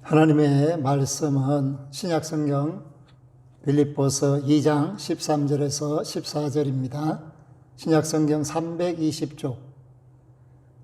하나님의 말씀은 신약성경 빌립보서 2장 13절에서 14절입니다. 신약성경 320쪽.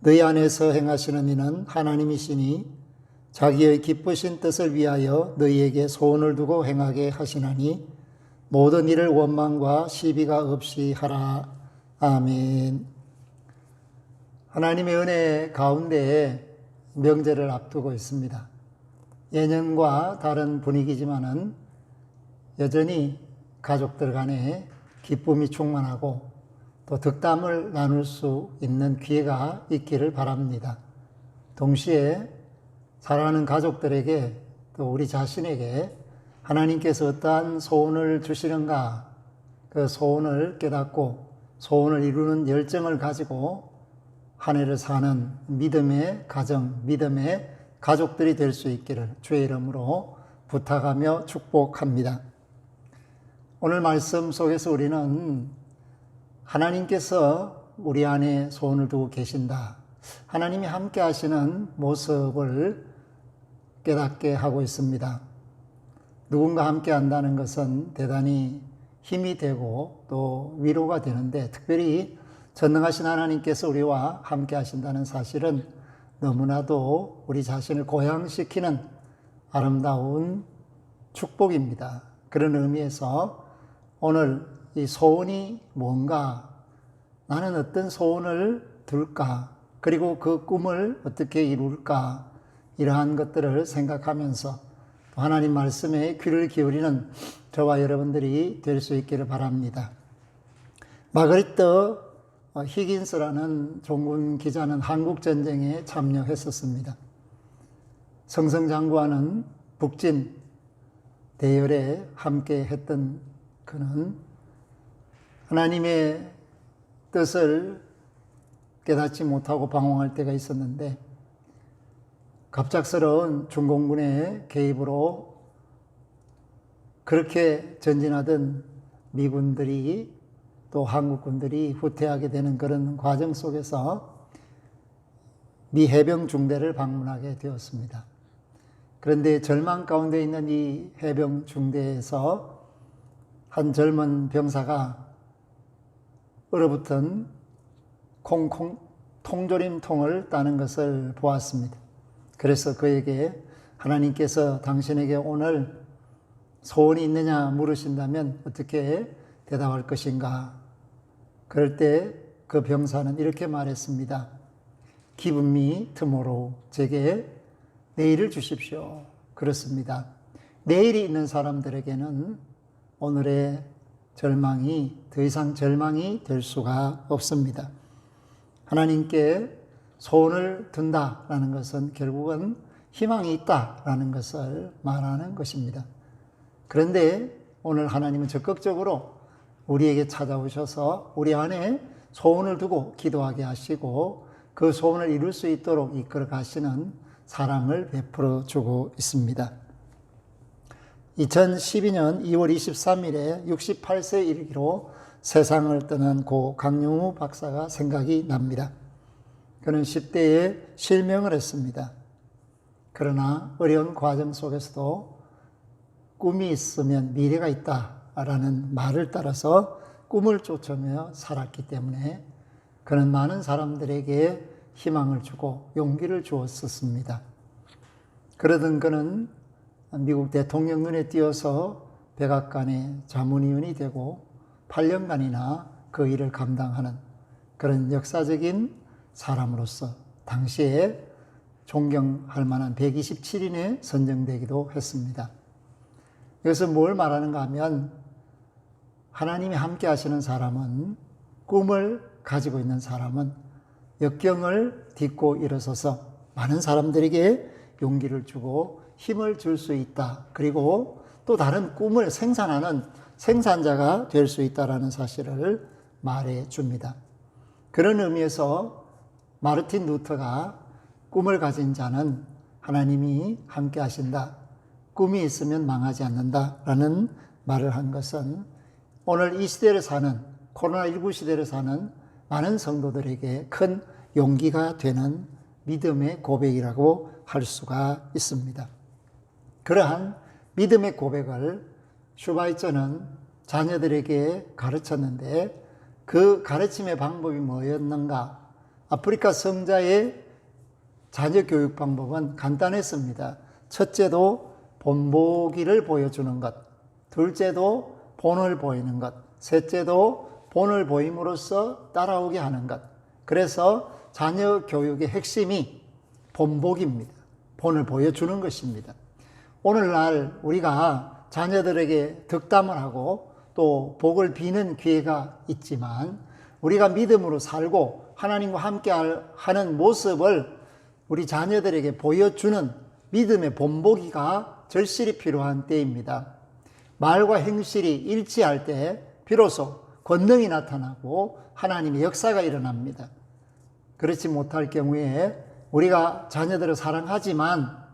너희 안에서 행하시는 이는 하나님이시니 자기의 기쁘신 뜻을 위하여 너희에게 소원을 두고 행하게 하시나니 모든 일을 원망과 시비가 없이 하라. 아멘. 하나님의 은혜 가운데 명절을 앞두고 있습니다. 예년과 다른 분위기지만은 여전히 가족들 간에 기쁨이 충만하고 또 덕담을 나눌 수 있는 기회가 있기를 바랍니다. 동시에 사랑하는 가족들에게 또 우리 자신에게 하나님께서 어떠한 소원을 주시는가, 그 소원을 깨닫고 소원을 이루는 열정을 가지고 한 해를 사는 믿음의 가정, 믿음의 가족들이 될 수 있기를 주의 이름으로 부탁하며 축복합니다. 오늘 말씀 속에서 우리는 하나님께서 우리 안에 소원을 두고 계신다, 하나님이 함께 하시는 모습을 깨닫게 하고 있습니다. 누군가 함께 한다는 것은 대단히 힘이 되고 또 위로가 되는데, 특별히 전능하신 하나님께서 우리와 함께 하신다는 사실은 너무나도 우리 자신을 고향시키는 아름다운 축복입니다. 그런 의미에서 오늘 이 소원이 뭔가, 나는 어떤 소원을 둘까, 그리고 그 꿈을 어떻게 이룰까, 이러한 것들을 생각하면서 하나님 말씀에 귀를 기울이는 저와 여러분들이 될 수 있기를 바랍니다. 마그리트 히긴스라는 종군 기자는 한국전쟁에 참여했었습니다. 성성장구와는 북진 대열에 함께 했던 그는 하나님의 뜻을 깨닫지 못하고 방황할 때가 있었는데, 갑작스러운 중공군의 개입으로 그렇게 전진하던 미군들이 또 한국군들이 후퇴하게 되는 그런 과정 속에서 미 해병 중대를 방문하게 되었습니다. 그런데 절망 가운데 있는 이 해병 중대에서 한 젊은 병사가 얼어붙은 통조림통을 따는 것을 보았습니다. 그래서 그에게 하나님께서 당신에게 오늘 소원이 있느냐 물으신다면 어떻게 대답할 것인가? 그럴 때 그 병사는 이렇게 말했습니다. Give me tomorrow. 제게 내일을 주십시오. 그렇습니다. 내일이 있는 사람들에게는 오늘의 절망이 더 이상 절망이 될 수가 없습니다. 하나님께 소원을 둔다라는 것은 결국은 희망이 있다라는 것을 말하는 것입니다. 그런데 오늘 하나님은 적극적으로 우리에게 찾아오셔서 우리 안에 소원을 두고 기도하게 하시고 그 소원을 이룰 수 있도록 이끌어 가시는 사랑을 베풀어 주고 있습니다. 2012년 2월 23일에 68세 이르기로 세상을 떠난 고 강용우 박사가 생각이 납니다. 그는 10대에 실명을 했습니다. 그러나 어려운 과정 속에서도 꿈이 있으면 미래가 있다라는 말을 따라서 꿈을 쫓으며 살았기 때문에 그는 많은 사람들에게 희망을 주고 용기를 주었었습니다. 그러던 그는 미국 대통령 눈에 띄어서 백악관의 자문위원이 되고 8년간이나 그 일을 감당하는 그런 역사적인 사람으로서 당시에 존경할 만한 127인에 선정되기도 했습니다. 여기서 뭘 말하는가 하면, 하나님이 함께 하시는 사람은, 꿈을 가지고 있는 사람은 역경을 딛고 일어서서 많은 사람들에게 용기를 주고 힘을 줄 수 있다. 그리고 또 다른 꿈을 생산하는 생산자가 될 수 있다는 사실을 말해 줍니다. 그런 의미에서 마르틴 루터가 꿈을 가진 자는 하나님이 함께 하신다, 꿈이 있으면 망하지 않는다라는 말을 한 것은 오늘 이 시대를 사는, 코로나19 시대를 사는 많은 성도들에게 큰 용기가 되는 믿음의 고백이라고 할 수가 있습니다. 그러한 믿음의 고백을 슈바이처는 자녀들에게 가르쳤는데 그 가르침의 방법이 뭐였는가? 아프리카 성자의 자녀 교육 방법은 간단했습니다. 첫째도 본보기를 보여주는 것, 둘째도 본을 보이는 것, 셋째도 본을 보임으로써 따라오게 하는 것. 그래서 자녀 교육의 핵심이 본보기입니다. 본을 보여주는 것입니다. 오늘날 우리가 자녀들에게 덕담을 하고 또 복을 비는 기회가 있지만 우리가 믿음으로 살고 하나님과 함께 하는 모습을 우리 자녀들에게 보여주는 믿음의 본보기가 절실히 필요한 때입니다. 말과 행실이 일치할 때 비로소 권능이 나타나고 하나님의 역사가 일어납니다. 그렇지 못할 경우에 우리가 자녀들을 사랑하지만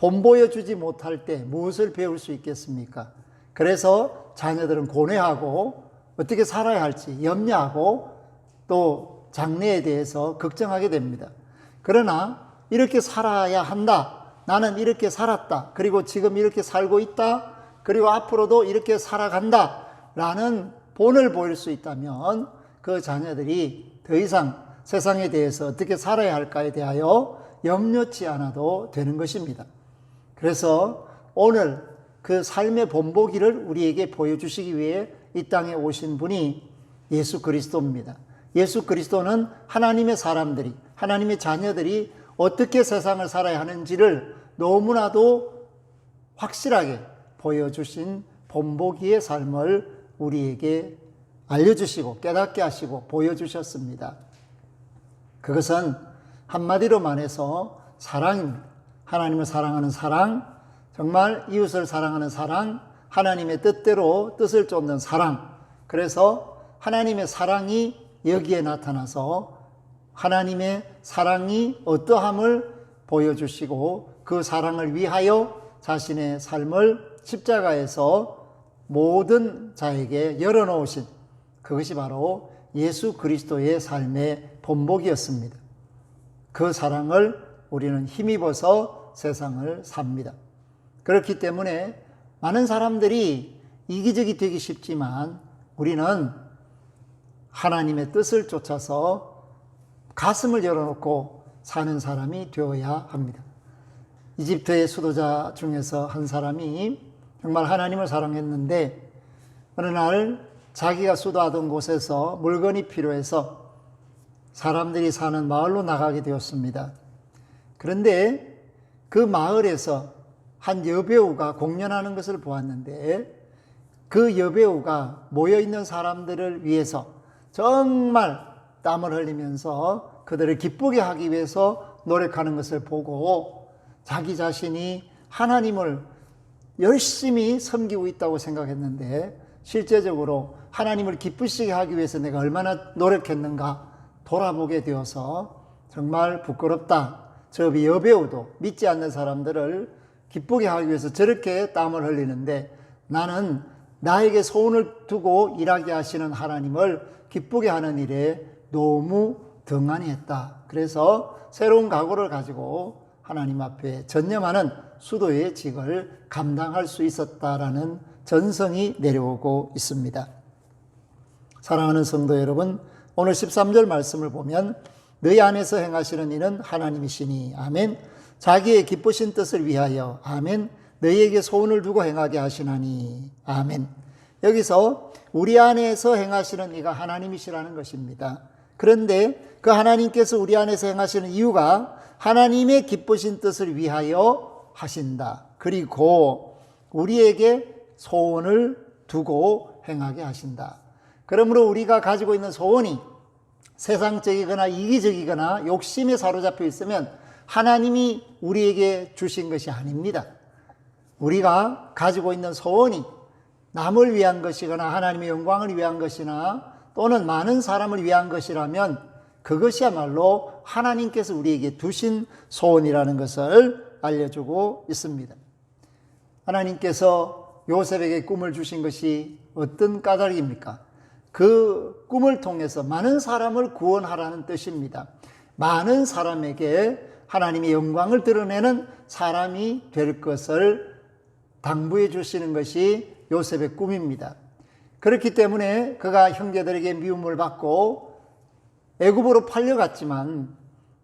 본보여주지 못할 때 무엇을 배울 수 있겠습니까? 그래서 자녀들은 고뇌하고 어떻게 살아야 할지 염려하고 또 장래에 대해서 걱정하게 됩니다. 그러나 이렇게 살아야 한다. 나는 이렇게 살았다. 그리고 지금 이렇게 살고 있다. 그리고 앞으로도 이렇게 살아간다. 라는 본을 보일 수 있다면 그 자녀들이 더 이상 세상에 대해서 어떻게 살아야 할까에 대하여 염려치 않아도 되는 것입니다. 그래서 오늘 그 삶의 본보기를 우리에게 보여주시기 위해 이 땅에 오신 분이 예수 그리스도입니다. 예수 그리스도는 하나님의 사람들이, 하나님의 자녀들이 어떻게 세상을 살아야 하는지를 너무나도 확실하게 보여주신 본보기의 삶을 우리에게 알려주시고 깨닫게 하시고 보여주셨습니다. 그것은 한마디로 말해서 사랑입니다. 하나님을 사랑하는 사랑, 정말 이웃을 사랑하는 사랑, 하나님의 뜻대로 뜻을 쫓는 사랑. 그래서 하나님의 사랑이 여기에 나타나서 하나님의 사랑이 어떠함을 보여주시고 그 사랑을 위하여 자신의 삶을 십자가에서 모든 자에게 열어놓으신 그것이 바로 예수 그리스도의 삶의 본보기였습니다. 그 사랑을 우리는 힘입어서 세상을 삽니다. 그렇기 때문에 많은 사람들이 이기적이 되기 쉽지만 우리는 하나님의 뜻을 쫓아서 가슴을 열어놓고 사는 사람이 되어야 합니다. 이집트의 수도자 중에서 한 사람이 정말 하나님을 사랑했는데 어느 날 자기가 수도하던 곳에서 물건이 필요해서 사람들이 사는 마을로 나가게 되었습니다. 그런데 그 마을에서 한 여배우가 공연하는 것을 보았는데 그 여배우가 모여있는 사람들을 위해서 정말 땀을 흘리면서 그들을 기쁘게 하기 위해서 노력하는 것을 보고 자기 자신이 하나님을 열심히 섬기고 있다고 생각했는데 실제적으로 하나님을 기쁘시게 하기 위해서 내가 얼마나 노력했는가 돌아보게 되어서 정말 부끄럽다. 저 여배우도 믿지 않는 사람들을 기쁘게 하기 위해서 저렇게 땀을 흘리는데 나는 나에게 소원을 두고 일하게 하시는 하나님을 기쁘게 하는 일에 너무 등한히 했다. 그래서 새로운 각오를 가지고 하나님 앞에 전념하는 수도의 직을 감당할 수 있었다라는 전성이 내려오고 있습니다. 사랑하는 성도 여러분, 오늘 13절 말씀을 보면 너희 안에서 행하시는 이는 하나님이시니 아멘. 자기의 기쁘신 뜻을 위하여 아멘. 너희에게 소원을 두고 행하게 하시나니 아멘. 여기서 우리 안에서 행하시는 이가 하나님이시라는 것입니다. 그런데 그 하나님께서 우리 안에서 행하시는 이유가 하나님의 기쁘신 뜻을 위하여 하신다. 그리고 우리에게 소원을 두고 행하게 하신다. 그러므로 우리가 가지고 있는 소원이 세상적이거나 이기적이거나 욕심에 사로잡혀 있으면 하나님이 우리에게 주신 것이 아닙니다. 우리가 가지고 있는 소원이 남을 위한 것이거나 하나님의 영광을 위한 것이나 또는 많은 사람을 위한 것이라면 그것이야말로 하나님께서 우리에게 두신 소원이라는 것을 알려주고 있습니다. 하나님께서 요셉에게 꿈을 주신 것이 어떤 까닭입니까? 그 꿈을 통해서 많은 사람을 구원하라는 뜻입니다. 많은 사람에게 하나님의 영광을 드러내는 사람이 될 것을 당부해 주시는 것이 요셉의 꿈입니다. 그렇기 때문에 그가 형제들에게 미움을 받고 애굽으로 팔려갔지만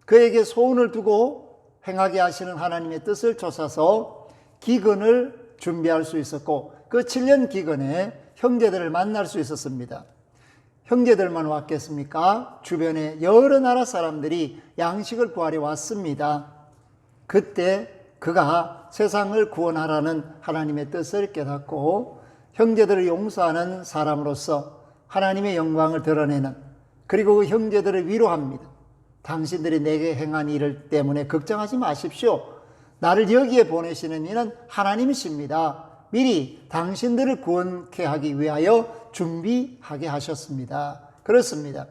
그에게 소원을 두고 행하게 하시는 하나님의 뜻을 쫓아서 기근을 준비할 수 있었고 그 7년 기근에 형제들을 만날 수 있었습니다. 형제들만 왔겠습니까? 주변에 여러 나라 사람들이 양식을 구하러 왔습니다. 그때 그가 세상을 구원하라는 하나님의 뜻을 깨닫고 형제들을 용서하는 사람으로서 하나님의 영광을 드러내는, 그리고 그 형제들을 위로합니다. 당신들이 내게 행한 일 때문에 걱정하지 마십시오. 나를 여기에 보내시는 이는 하나님이십니다. 미리 당신들을 구원케 하기 위하여 준비하게 하셨습니다. 그렇습니다.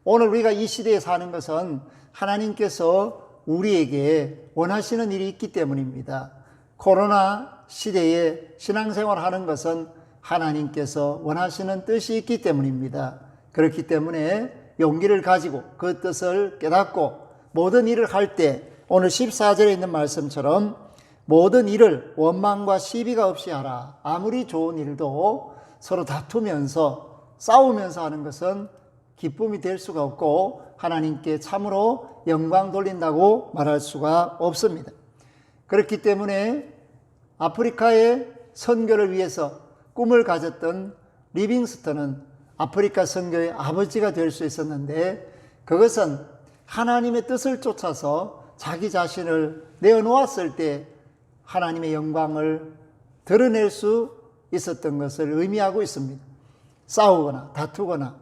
오늘 우리가 이 시대에 사는 것은 하나님께서 우리에게 원하시는 일이 있기 때문입니다. 코로나 시대에 신앙생활 하는 것은 하나님께서 원하시는 뜻이 있기 때문입니다. 그렇기 때문에 용기를 가지고 그 뜻을 깨닫고 모든 일을 할 때 오늘 14절에 있는 말씀처럼 모든 일을 원망과 시비가 없이 하라. 아무리 좋은 일도 서로 다투면서 싸우면서 하는 것은 기쁨이 될 수가 없고 하나님께 참으로 영광 돌린다고 말할 수가 없습니다. 그렇기 때문에 아프리카의 선교를 위해서 꿈을 가졌던 리빙스턴은 아프리카 선교의 아버지가 될 수 있었는데 그것은 하나님의 뜻을 쫓아서 자기 자신을 내어놓았을 때 하나님의 영광을 드러낼 수 있었던 것을 의미하고 있습니다. 싸우거나 다투거나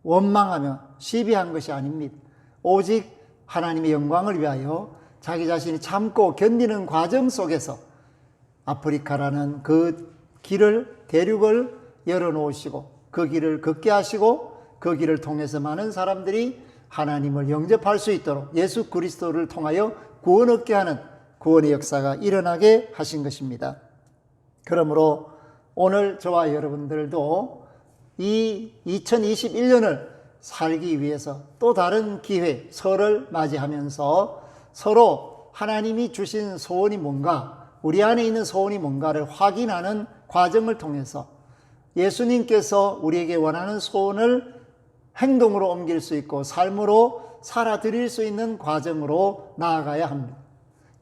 원망하며 시비한 것이 아닙니다. 오직 하나님의 영광을 위하여 자기 자신이 참고 견디는 과정 속에서 아프리카라는 그 길을, 대륙을 열어놓으시고 그 길을 걷게 하시고 그 길을 통해서 많은 사람들이 하나님을 영접할 수 있도록 예수 그리스도를 통하여 구원 얻게 하는 구원의 역사가 일어나게 하신 것입니다. 그러므로 오늘 저와 여러분들도 이 2021년을 살기 위해서 또 다른 기회, 설을 맞이하면서 서로 하나님이 주신 소원이 뭔가, 우리 안에 있는 소원이 뭔가를 확인하는 과정을 통해서 예수님께서 우리에게 원하는 소원을 행동으로 옮길 수 있고 삶으로 살아드릴 수 있는 과정으로 나아가야 합니다.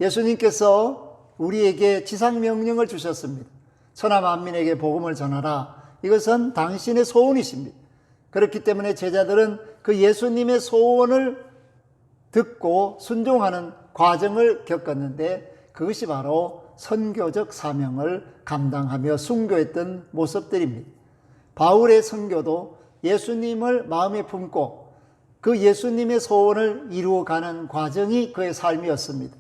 예수님께서 우리에게 지상명령을 주셨습니다. 천하 만민에게 복음을 전하라. 이것은 당신의 소원이십니다. 그렇기 때문에 제자들은 그 예수님의 소원을 듣고 순종하는 과정을 겪었는데 그것이 바로 선교적 사명을 감당하며 순교했던 모습들입니다. 바울의 선교도 예수님을 마음에 품고 그 예수님의 소원을 이루어가는 과정이 그의 삶이었습니다.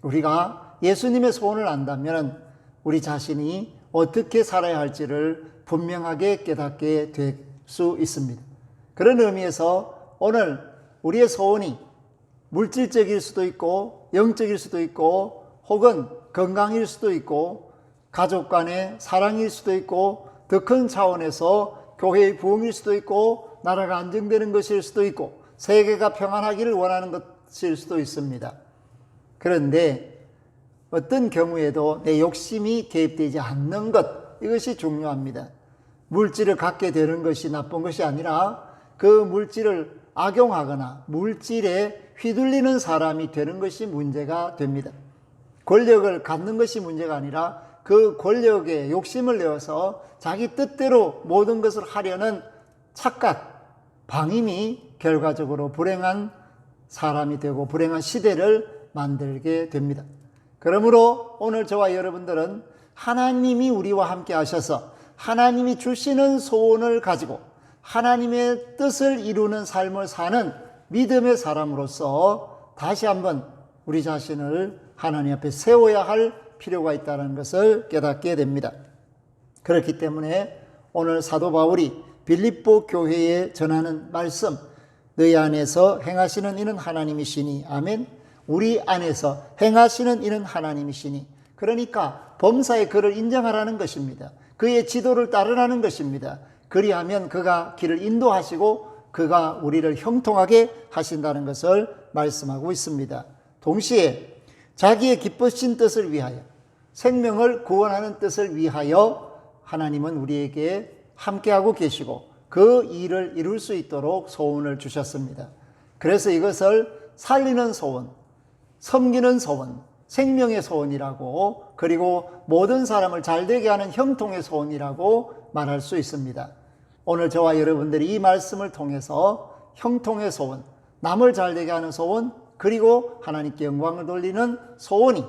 우리가 예수님의 소원을 안다면 우리 자신이 어떻게 살아야 할지를 분명하게 깨닫게 될 수 있습니다. 그런 의미에서 오늘 우리의 소원이 물질적일 수도 있고 영적일 수도 있고 혹은 건강일 수도 있고 가족 간의 사랑일 수도 있고 더 큰 차원에서 교회의 부흥일 수도 있고 나라가 안정되는 것일 수도 있고 세계가 평안하기를 원하는 것일 수도 있습니다. 그런데 어떤 경우에도 내 욕심이 개입되지 않는 것, 이것이 중요합니다. 물질을 갖게 되는 것이 나쁜 것이 아니라 그 물질을 악용하거나 물질에 휘둘리는 사람이 되는 것이 문제가 됩니다. 권력을 갖는 것이 문제가 아니라 그 권력에 욕심을 내어서 자기 뜻대로 모든 것을 하려는 착각, 방임이 결과적으로 불행한 사람이 되고 불행한 시대를 만들게 됩니다. 그러므로 오늘 저와 여러분들은 하나님이 우리와 함께 하셔서 하나님이 주시는 소원을 가지고 하나님의 뜻을 이루는 삶을 사는 믿음의 사람으로서 다시 한번 우리 자신을 하나님 앞에 세워야 할 필요가 있다는 것을 깨닫게 됩니다. 그렇기 때문에 오늘 사도 바울이 빌립보 교회에 전하는 말씀, 너희 안에서 행하시는 이는 하나님이시니, 아멘. 우리 안에서 행하시는 이는 하나님이시니, 그러니까 범사의 그를 인정하라는 것입니다. 그의 지도를 따르라는 것입니다. 그리하면 그가 길을 인도하시고 그가 우리를 형통하게 하신다는 것을 말씀하고 있습니다. 동시에 자기의 기쁘신 뜻을 위하여 생명을 구원하는 뜻을 위하여 하나님은 우리에게 함께하고 계시고 그 일을 이룰 수 있도록 소원을 주셨습니다. 그래서 이것을 살리는 소원, 섬기는 소원, 생명의 소원이라고, 그리고 모든 사람을 잘되게 하는 형통의 소원이라고 말할 수 있습니다. 오늘 저와 여러분들이 이 말씀을 통해서 형통의 소원, 남을 잘되게 하는 소원, 그리고 하나님께 영광을 돌리는 소원이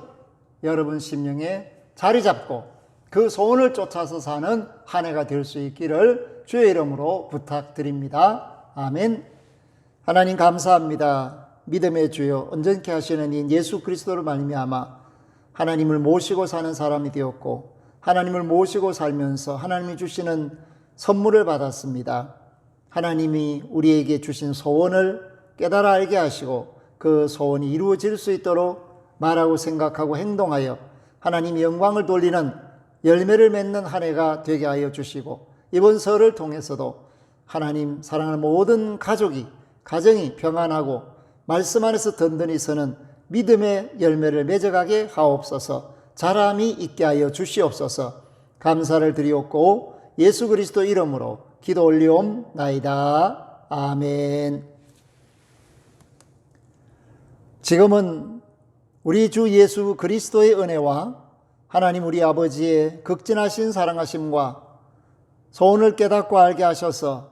여러분 심령에 자리 잡고 그 소원을 쫓아서 사는 한 해가 될 수 있기를 주의 이름으로 부탁드립니다. 아멘. 하나님 감사합니다. 믿음의 주여, 온전케 하시는 이 예수 그리스도로 말미암아 하나님을 모시고 사는 사람이 되었고 하나님을 모시고 살면서 하나님이 주시는 선물을 받았습니다. 하나님이 우리에게 주신 소원을 깨달아 알게 하시고 그 소원이 이루어질 수 있도록 말하고 생각하고 행동하여 하나님의 영광을 돌리는 열매를 맺는 한 해가 되게 하여 주시고, 이번 설을 통해서도 하나님 사랑하는 모든 가정이 평안하고 말씀 안에서 든든히 서는 믿음의 열매를 맺어가게 하옵소서. 자람이 있게 하여 주시옵소서. 감사를 드리옵고 예수 그리스도 이름으로 기도 올리옵나이다. 아멘. 지금은 우리 주 예수 그리스도의 은혜와 하나님 우리 아버지의 극진하신 사랑하심과 소원을 깨닫고 알게 하셔서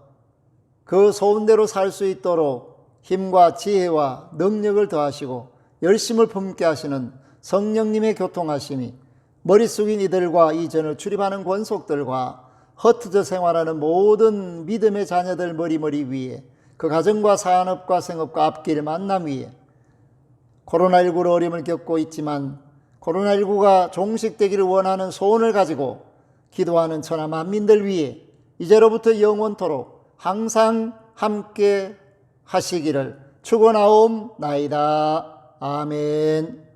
그 소원대로 살 수 있도록 힘과 지혜와 능력을 더하시고 열심을 품게 하시는 성령님의 교통하심이 머리 숙인 이들과 이전을 출입하는 권속들과 흩어져 생활하는 모든 믿음의 자녀들 머리 위에, 그 가정과 산업과 생업과 앞길 만남 위에, 코로나19로 어려움을 겪고 있지만 코로나19가 종식되기를 원하는 소원을 가지고 기도하는 천하 만민들 위에 이제로부터 영원토록 항상 함께 하시기를 축원하옵나이다. 아멘.